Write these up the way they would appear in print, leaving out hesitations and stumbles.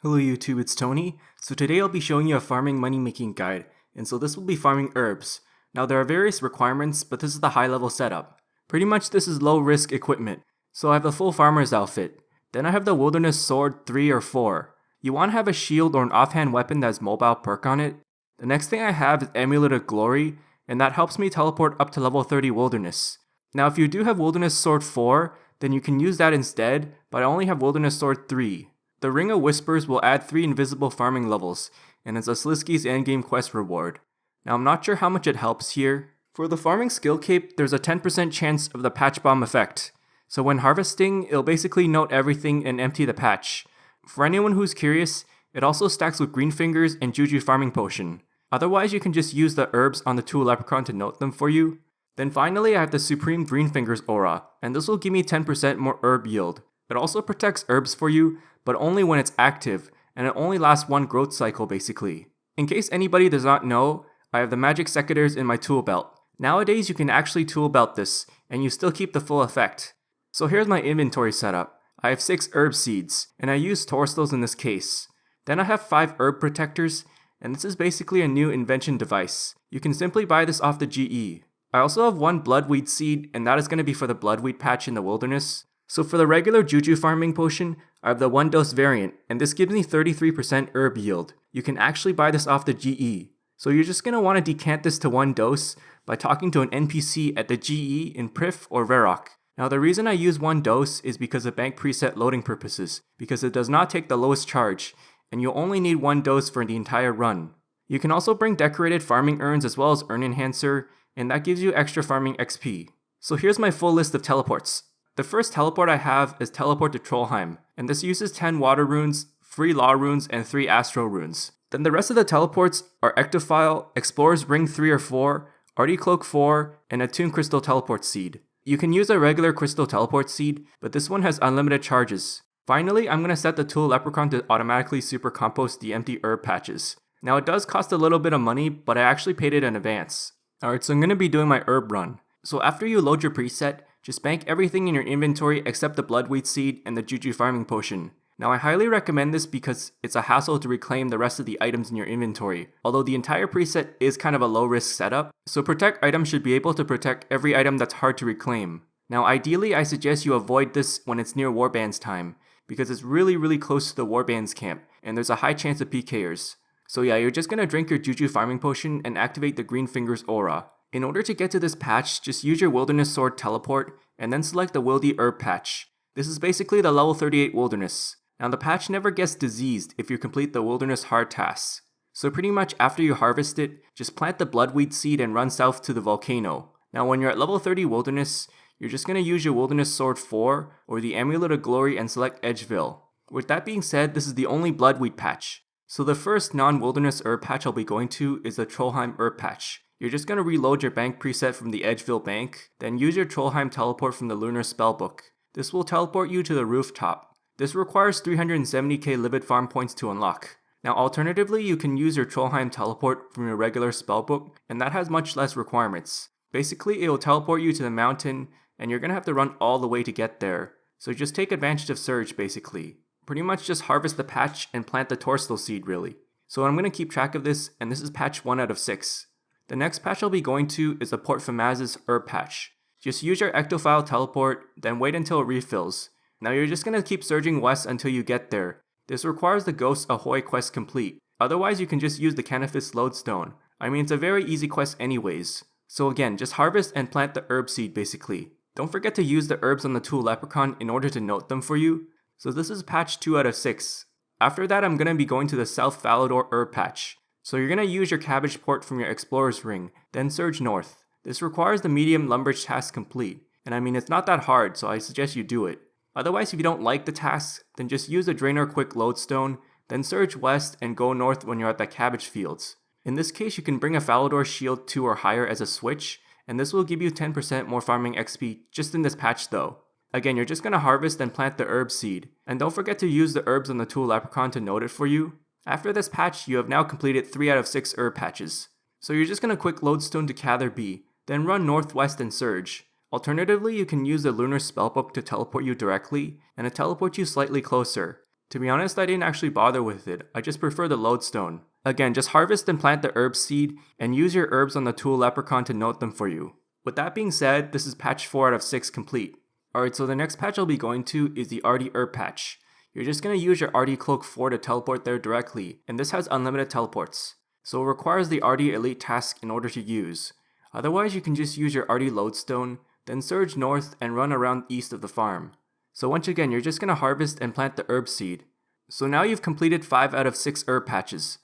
Hello YouTube, it's Tony. So today I'll be showing you a farming money making guide, and so this will be farming herbs. Now there are various requirements, but this is the high level setup. Pretty much this is low risk equipment. So I have the full farmer's outfit. Then I have the wilderness sword 3 or 4. You want to have a shield or an offhand weapon that has mobile perk on it. The next thing I have is Amulet of Glory, and that helps me teleport up to level 30 wilderness. Now if you do have wilderness sword 4, then you can use that instead, but I only have wilderness sword 3. The Ring of Whispers will add 3 invisible farming levels, and it's a Slisky's endgame quest reward. Now I'm not sure how much it helps here. For the farming skill cape, there's a 10% chance of the patch bomb effect. So when harvesting, it'll basically note everything and empty the patch. For anyone who's curious, it also stacks with Green Fingers and Juju Farming Potion. Otherwise you can just use the herbs on the Tool Leprechaun to note them for you. Then finally I have the Supreme Green Fingers aura, and this will give me 10% more herb yield. It also protects herbs for you, but only when it's active, and it only lasts one growth cycle basically. In case anybody does not know, I have the magic secateurs in my tool belt. Nowadays you can actually tool belt this, and you still keep the full effect. So here's my inventory setup. I have 6 herb seeds, and I use Torstos in this case. Then I have 5 herb protectors, and this is basically a new invention device. You can simply buy this off the GE. I also have 1 bloodweed seed, and that is going to be for the bloodweed patch in the wilderness. So for the regular Juju farming potion, I have the 1 dose variant, and this gives me 33% herb yield. You can actually buy this off the GE. So you're just going to want to decant this to 1 dose by talking to an NPC at the GE in Prif or Varrock. Now the reason I use 1 dose is because of bank preset loading purposes, because it does not take the lowest charge, and you'll only need 1 dose for the entire run. You can also bring decorated farming urns as well as urn enhancer, and that gives you extra farming XP. So here's my full list of teleports. The first teleport I have is Teleport to Trollheim, and this uses 10 water runes, 3 law runes, and 3 astro runes. Then the rest of the teleports are Ectophile, Explorer's Ring 3 or 4, Arty Cloak 4, and a Toon Crystal Teleport Seed. You can use a regular Crystal Teleport Seed, but this one has unlimited charges. Finally, I'm going to set the Tool Leprechaun to automatically super compost the empty herb patches. Now it does cost a little bit of money, but I actually paid it in advance. Alright, so I'm going to be doing my herb run. So after you load your preset, just bank everything in your inventory except the bloodweed seed and the Juju farming potion. Now I highly recommend this because it's a hassle to reclaim the rest of the items in your inventory, although the entire preset is kind of a low risk setup, so protect items should be able to protect every item that's hard to reclaim. Now ideally I suggest you avoid this when it's near warbands time, because it's really close to the warbands camp, and there's a high chance of PKers. So yeah, you're just gonna drink your Juju farming potion and activate the Green Fingers aura. In order to get to this patch, just use your Wilderness Sword teleport, and then select the Wildy Herb patch. This is basically the level 38 Wilderness. Now the patch never gets diseased if you complete the Wilderness hard tasks. So pretty much after you harvest it, just plant the bloodweed seed and run south to the volcano. Now when you're at level 30 Wilderness, you're just going to use your Wilderness Sword 4 or the Amulet of Glory and select Edgeville. With that being said, this is the only bloodweed patch. So the first non-Wilderness herb patch I'll be going to is the Trollheim herb patch. You're just going to reload your bank preset from the Edgeville bank, then use your Trollheim teleport from the Lunar Spellbook. This will teleport you to the rooftop. This requires 370k Livid Farm points to unlock. Now alternatively, you can use your Trollheim teleport from your regular spellbook, and that has much less requirements. Basically, it will teleport you to the mountain, and you're going to have to run all the way to get there. So just take advantage of Surge basically. Pretty much just harvest the patch and plant the Torstal seed really. So I'm going to keep track of this, and this is patch 1 out of 6. The next patch I'll be going to is the Port Famaz's herb patch. Just use your Ectophile teleport, then wait until it refills. Now you're just going to keep surging west until you get there. This requires the Ghost Ahoy quest complete. Otherwise you can just use the Canifis Lodestone. I mean, it's a very easy quest anyways. So again, just harvest and plant the herb seed basically. Don't forget to use the herbs on the Tool Leprechaun in order to note them for you. So this is patch 2 out of 6. After that I'm going to be going to the South Falador herb patch. So you're going to use your Cabbage port from your Explorer's Ring, then surge north. This requires the medium Lumbridge task complete, and I mean it's not that hard, so I suggest you do it. Otherwise, if you don't like the task, then just use the Draenor Quick Lodestone, then surge west and go north when you're at the Cabbage fields. In this case, you can bring a Falador Shield 2 or higher as a switch, and this will give you 10% more farming XP just in this patch though. Again, you're just going to harvest and plant the herb seed, and don't forget to use the herbs on the Tool Leprechaun to note it for you. After this patch, you have now completed 3 out of 6 herb patches. So you're just going to quick Lodestone to Cather B, then run northwest and surge. Alternatively, you can use the Lunar Spellbook to teleport you directly, and to teleport you slightly closer. To be honest, I didn't actually bother with it, I just prefer the lodestone. Again, just harvest and plant the herb seed, and use your herbs on the tool leprechaun to note them for you. With that being said, this is patch 4 out of 6 complete. Alright, so the next patch I'll be going to is the Artie Herb patch. You're just going to use your Artie Cloak 4 to teleport there directly, and this has unlimited teleports. So it requires the Artie Elite task in order to use. Otherwise, you can just use your Artie Lodestone, then surge north and run around east of the farm. So once again, you're just going to harvest and plant the herb seed. So now you've completed 5 out of 6 herb patches.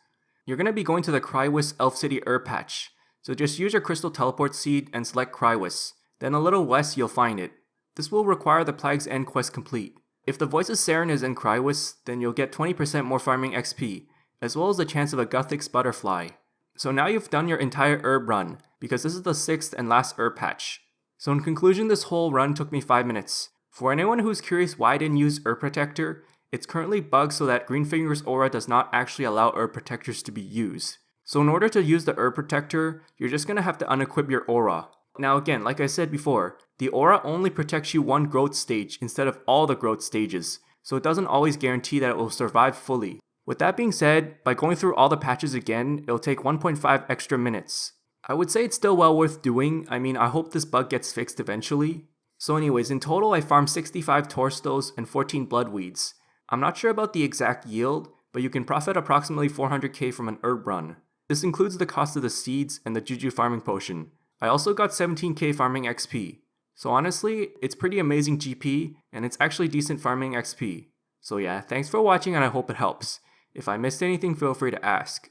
You're going to be going to the Crywis Elf City herb patch. So just use your crystal teleport seed and select Crywis. Then a little west you'll find it. This will require the Plague's End quest complete. If the Voice of Saren is in Crywis, then you'll get 20% more farming XP, as well as the chance of a Guthix butterfly. So now you've done your entire herb run, because this is the 6th and last herb patch. So in conclusion, this whole run took me 5 minutes. For anyone who's curious why I didn't use Herb Protector, it's currently bugged so that Greenfinger's aura does not actually allow Herb Protectors to be used. So in order to use the Herb Protector, you're just going to have to unequip your aura. Now again, like I said before, the aura only protects you one growth stage instead of all the growth stages, so it doesn't always guarantee that it will survive fully. With that being said, by going through all the patches again, it'll take 1.5 extra minutes. I would say it's still well worth doing. I mean, I hope this bug gets fixed eventually. So anyways, in total I farmed 65 Torstos and 14 Bloodweeds. I'm not sure about the exact yield, but you can profit approximately 400k from an herb run. This includes the cost of the seeds and the Juju farming potion. I also got 17k farming XP. So honestly, it's pretty amazing GP, and it's actually decent farming XP. So yeah, thanks for watching and I hope it helps. If I missed anything, feel free to ask.